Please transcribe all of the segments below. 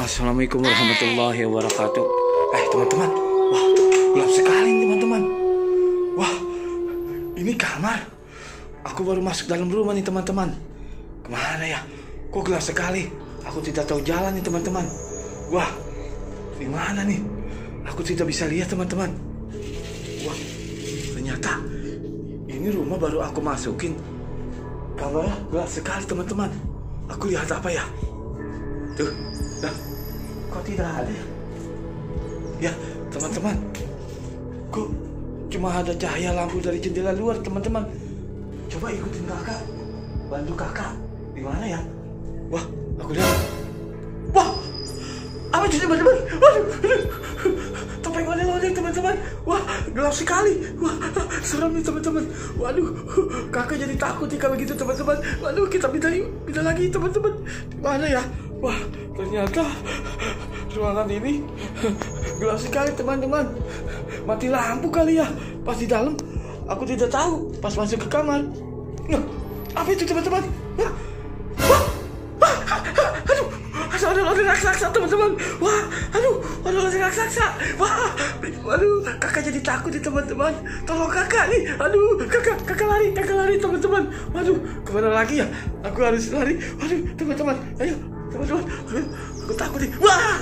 Assalamualaikum warahmatullahi wabarakatuh. Teman-teman, wah, gelap sekali teman-teman. Wah, ini kamar. Aku baru masuk dalam rumah nih teman-teman. Kemana ya? Kok gelap sekali? Aku tidak tahu jalan nih teman-teman. Wah, di mana nih? Aku tidak bisa lihat teman-teman. Wah, ternyata ini rumah baru aku masukin. Kamarnya gelap sekali teman-teman. Aku lihat apa ya? Tuh, kok tidak ada ya? Ya, teman-teman, kok cuma ada cahaya lampu dari jendela luar, teman-teman. Coba ikutin kakak, bantu kakak. Di mana ya? Wah, aku lihat. Wah, apa itu teman-teman? Waduh, topeng ondel-ondel teman-teman. Wah, gelap sekali. Wah, serem nih teman-teman. Waduh, kakak jadi takut nih kalau gitu teman-teman. Waduh, kita pindah yuk, pindah lagi teman-teman. Di mana ya? Wah, ternyata ruangan ini gelap sekali teman-teman. Mati lampu kali ya. Pas di dalam, aku tidak tahu. Pas masuk ke kamar, nah, apa itu teman-teman? Wah, aduh, ada raksasa teman-teman. Wah, aduh, ada raksasa. Wah, waduh, kakak jadi takut nih teman-teman. Tolong kakak nih. Aduh, kakak lari teman-teman. Waduh, kemana lagi ya? Aku harus lari. Waduh, teman-teman, ayo. Teman-teman, aku takut nih. Wah,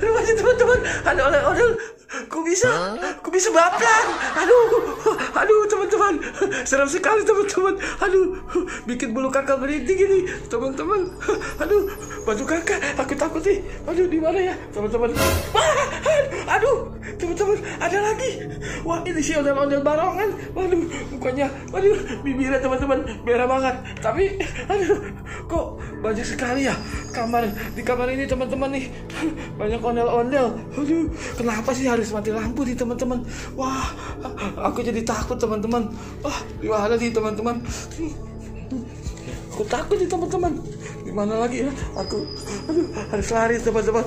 rumahnya teman-teman. Aduh, kok bisa baplang? Aduh, teman-teman, serem sekali teman-teman. Aduh, bikin bulu kakak merinding ini, teman-teman. Aduh, bantu kakak, aku takut nih. Aduh, di mana ya, teman-teman? Aduh, teman-teman, ada lagi. Wah, ini si ondel-ondel barongan. Waduh, mukanya, waduh, bibirnya teman-teman merah banget. Tapi, aduh, kok banyak sekali ya di kamar ini teman-teman nih. Banyak ondel-ondel. Aduh, kenapa sih harus mati lampu nih teman-teman? Wah, aku jadi takut teman-teman. Wah, di mana nih teman-teman? Aku takut nih teman-teman. Di mana lagi ya? Aduh, harus lari teman-teman.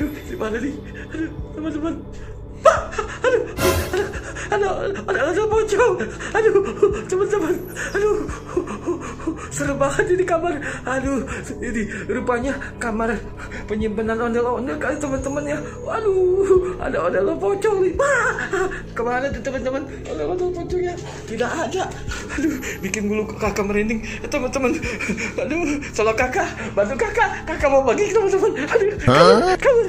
Aduh, di mana nih? Aduh, teman-teman. Ada pocong. Aduh, teman-teman. Aduh, serem banget ini kamar. Aduh, ini rupanya kamar penyimpanan ondel-ondel kali teman-teman ya. Waduh, ada ondel pocong nih. Kemana tuh teman-teman? Ondel pocongnya tidak ada. Aduh, bikin bulu kakak merinding teman-teman. Aduh, tolong kakak, bantu kakak mau pergi teman-teman. Aduh, kabur.